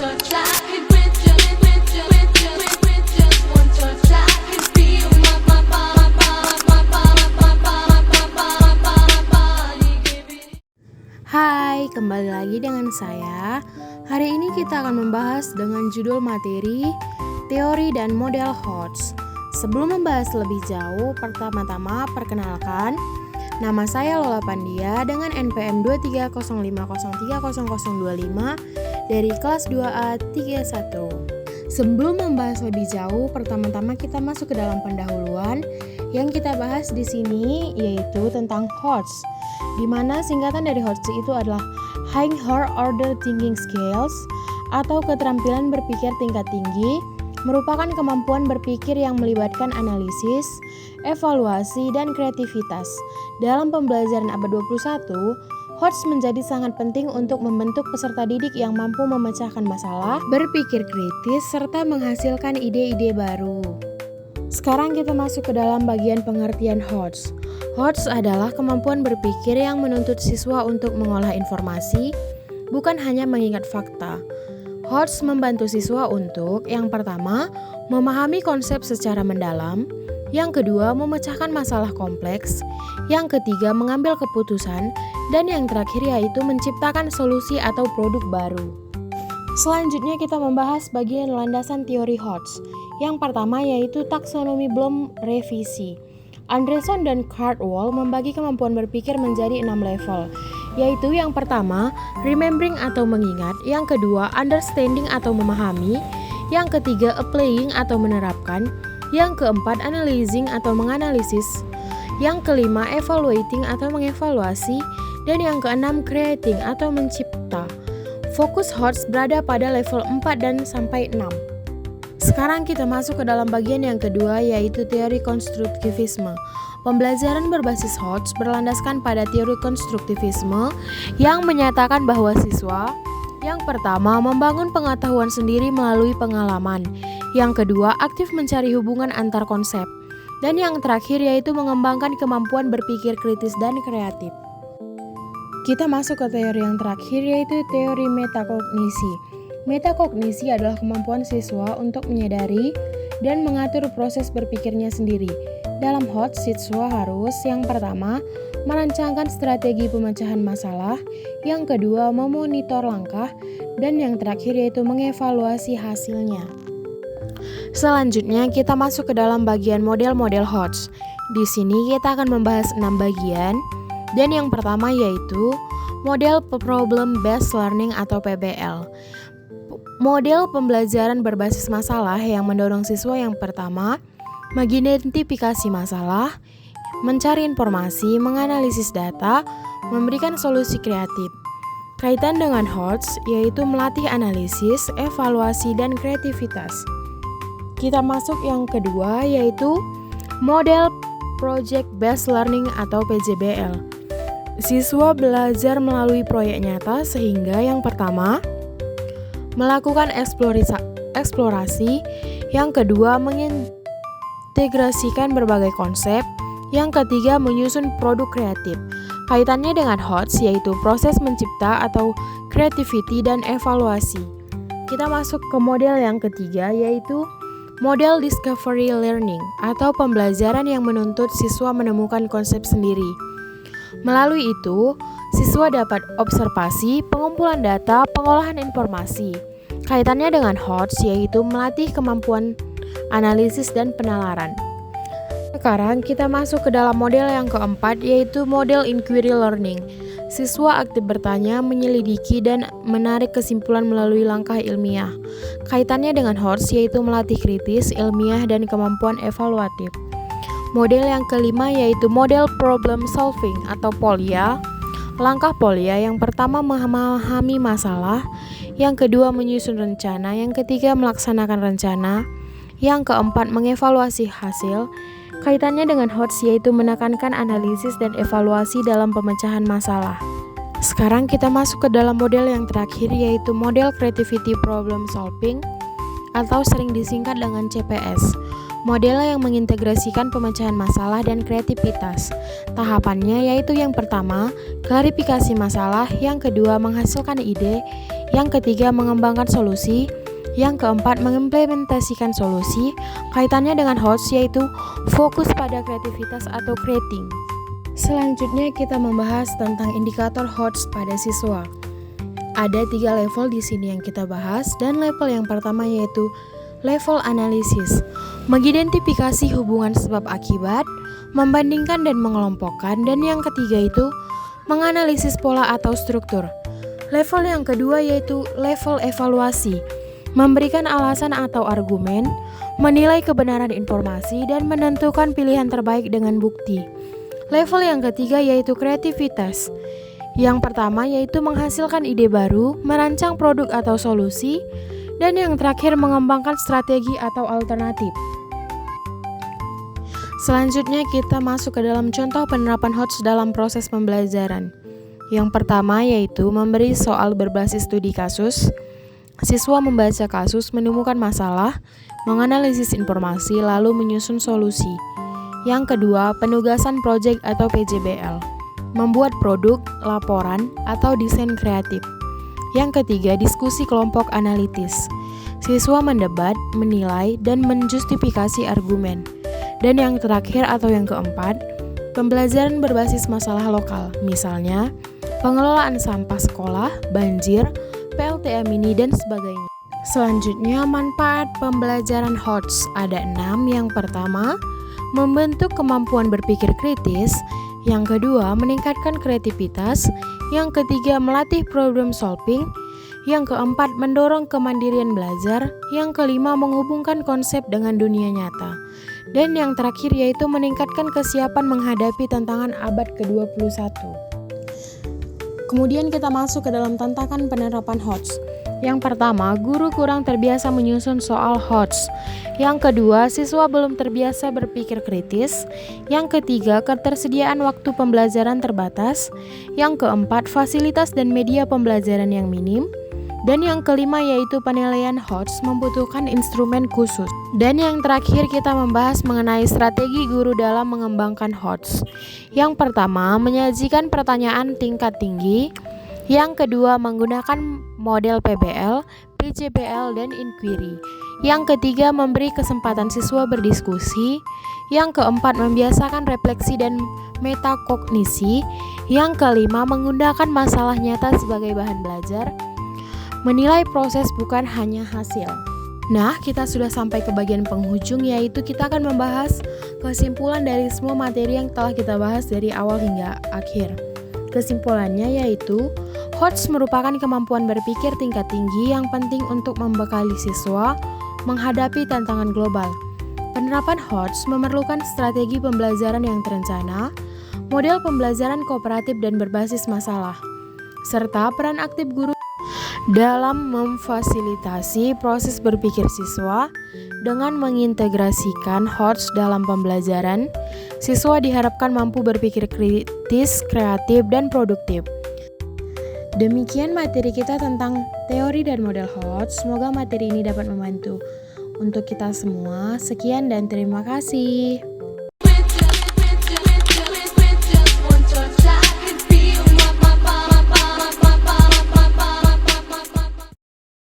touch, I could with just one touch, I could feel my body giving. Hai, kembali lagi dengan saya. Hari ini kita akan membahas dengan judul materi teori dan model HOTS. Sebelum membahas lebih jauh, pertama-tama perkenalkan, nama saya Lola Pandia dengan NPM 2305030025 dari kelas 2A 31. Sebelum membahas lebih jauh, pertama-tama kita masuk ke dalam pendahuluan. Yang kita bahas di sini yaitu tentang HOTS, di mana singkatan dari HOTS itu adalah High Order Thinking Skills atau keterampilan berpikir tingkat tinggi, merupakan kemampuan berpikir yang melibatkan analisis, evaluasi, dan kreativitas. Dalam pembelajaran abad 21, HOTS menjadi sangat penting untuk membentuk peserta didik yang mampu memecahkan masalah, berpikir kritis, serta menghasilkan ide-ide baru. Sekarang kita masuk ke dalam bagian pengertian HOTS. HOTS adalah kemampuan berpikir yang menuntut siswa untuk mengolah informasi, bukan hanya mengingat fakta. HOTS membantu siswa untuk, yang pertama, memahami konsep secara mendalam, yang kedua, memecahkan masalah kompleks, yang ketiga, mengambil keputusan, dan yang terakhir yaitu menciptakan solusi atau produk baru. Selanjutnya kita membahas bagian landasan teori HOTS. Yang pertama yaitu taksonomi Bloom revisi. Andreson dan Cardwell membagi kemampuan berpikir menjadi 6 level, yaitu yang pertama, remembering atau mengingat, yang kedua, understanding atau memahami, yang ketiga, applying atau menerapkan, yang keempat, analyzing atau menganalisis, yang kelima, evaluating atau mengevaluasi, dan yang keenam, creating atau mencipta. Fokus HOTS berada pada level 4 dan sampai 6. Sekarang kita masuk ke dalam bagian yang kedua yaitu teori konstruktivisme. Pembelajaran berbasis HOTS berlandaskan pada teori konstruktivisme yang menyatakan bahwa siswa yang pertama membangun pengetahuan sendiri melalui pengalaman, yang kedua aktif mencari hubungan antar konsep, dan yang terakhir yaitu mengembangkan kemampuan berpikir kritis dan kreatif. Kita masuk ke teori yang terakhir yaitu teori metakognisi. Metakognisi adalah kemampuan siswa untuk menyadari dan mengatur proses berpikirnya sendiri. Dalam HOTS, siswa harus yang pertama merancangkan strategi pemecahan masalah, yang kedua memonitor langkah, dan yang terakhir yaitu mengevaluasi hasilnya. Selanjutnya kita masuk ke dalam bagian model-model HOTS. Di sini kita akan membahas 6 bagian, dan yang pertama yaitu model Problem Based Learning atau PBL. Model pembelajaran berbasis masalah yang mendorong siswa yang pertama mengidentifikasi masalah, mencari informasi, menganalisis data, memberikan solusi kreatif. Kaitan dengan HOTS yaitu melatih analisis, evaluasi, dan kreativitas. Kita masuk yang kedua yaitu model Project Based Learning atau PJBL. Siswa belajar melalui proyek nyata sehingga yang pertama melakukan eksplorasi, yang kedua mengintegrasikan berbagai konsep, yang ketiga menyusun produk kreatif. Kaitannya dengan HOTS yaitu proses mencipta atau creativity dan evaluasi. Kita masuk ke model yang ketiga yaitu model Discovery Learning atau pembelajaran yang menuntut siswa menemukan konsep sendiri. Melalui itu, siswa dapat observasi, pengumpulan data, pengolahan informasi. Kaitannya dengan HOTS yaitu melatih kemampuan analisis dan penalaran. Sekarang kita masuk ke dalam model yang keempat yaitu model Inquiry Learning. Siswa aktif bertanya, menyelidiki, dan menarik kesimpulan melalui langkah ilmiah. Kaitannya dengan HOTS yaitu melatih kritis, ilmiah, dan kemampuan evaluatif. Model yang kelima yaitu model Problem Solving atau POLIA. Langkah POLIA yang pertama memahami masalah, yang kedua menyusun rencana, yang ketiga melaksanakan rencana, yang keempat mengevaluasi hasil. Kaitannya dengan HOTS yaitu menekankan analisis dan evaluasi dalam pemecahan masalah. Sekarang kita masuk ke dalam model yang terakhir yaitu model Creativity Problem Solving atau sering disingkat dengan CPS. Model yang mengintegrasikan pemecahan masalah dan kreativitas. Tahapannya yaitu yang pertama, klarifikasi masalah, yang kedua menghasilkan ide, Yang ketiga, mengembangkan solusi. Yang keempat, mengimplementasikan solusi. Kaitannya dengan HOTS yaitu fokus pada kreativitas atau creating. Selanjutnya kita membahas tentang indikator HOTS pada siswa. Ada 3 level di sini yang kita bahas, dan level yang pertama yaitu level analisis, mengidentifikasi hubungan sebab akibat, membandingkan dan mengelompokkan, dan yang ketiga itu menganalisis pola atau struktur. Level yang kedua yaitu level evaluasi, memberikan alasan atau argumen, menilai kebenaran informasi, dan menentukan pilihan terbaik dengan bukti. Level yang ketiga yaitu kreativitas. Yang pertama yaitu menghasilkan ide baru, merancang produk atau solusi, dan yang terakhir mengembangkan strategi atau alternatif. Selanjutnya kita masuk ke dalam contoh penerapan HOTS dalam proses pembelajaran. Yang pertama yaitu memberi soal berbasis studi kasus. Siswa membaca kasus, menemukan masalah, menganalisis informasi, lalu menyusun solusi. Yang kedua, penugasan proyek atau PJBL, membuat produk, laporan, atau desain kreatif. Yang ketiga, diskusi kelompok analitis. Siswa mendebat, menilai, dan menjustifikasi argumen. Dan yang terakhir atau yang keempat, pembelajaran berbasis masalah lokal, misalnya pengelolaan sampah sekolah, banjir, PLTA mini, dan sebagainya. Selanjutnya, manfaat pembelajaran HOTS ada 6. Yang pertama, membentuk kemampuan berpikir kritis. Yang kedua, meningkatkan kreativitas. Yang ketiga, melatih problem solving. Yang keempat, mendorong kemandirian belajar. Yang kelima, menghubungkan konsep dengan dunia nyata. Dan yang terakhir yaitu meningkatkan kesiapan menghadapi tantangan abad ke-21. Kemudian kita masuk ke dalam tantangan penerapan HOTS. Yang pertama, guru kurang terbiasa menyusun soal HOTS. Yang kedua, siswa belum terbiasa berpikir kritis. Yang ketiga, ketersediaan waktu pembelajaran terbatas. Yang keempat, fasilitas dan media pembelajaran yang minim. Dan yang kelima yaitu penilaian HOTS membutuhkan instrumen khusus. Dan yang terakhir kita membahas mengenai strategi guru dalam mengembangkan HOTS. Yang pertama, menyajikan pertanyaan tingkat tinggi. Yang kedua, menggunakan model PBL, PJBL, dan inquiry. Yang ketiga, memberi kesempatan siswa berdiskusi. Yang keempat, membiasakan refleksi dan metakognisi. Yang kelima, menggunakan masalah nyata sebagai bahan belajar. Menilai proses bukan hanya hasil. Nah, kita sudah sampai ke bagian penghujung, yaitu kita akan membahas kesimpulan dari semua materi yang telah kita bahas dari awal hingga akhir. Kesimpulannya yaitu, HOTS merupakan kemampuan berpikir tingkat tinggi yang penting untuk membekali siswa menghadapi tantangan global. Penerapan HOTS memerlukan strategi pembelajaran yang terencana, model pembelajaran kooperatif dan berbasis masalah, serta peran aktif guru dalam memfasilitasi proses berpikir siswa. Dengan mengintegrasikan HOTS dalam pembelajaran, siswa diharapkan mampu berpikir kritis, kreatif, dan produktif. Demikian materi kita tentang teori dan model HOTS. Semoga materi ini dapat membantu untuk kita semua. Sekian dan terima kasih.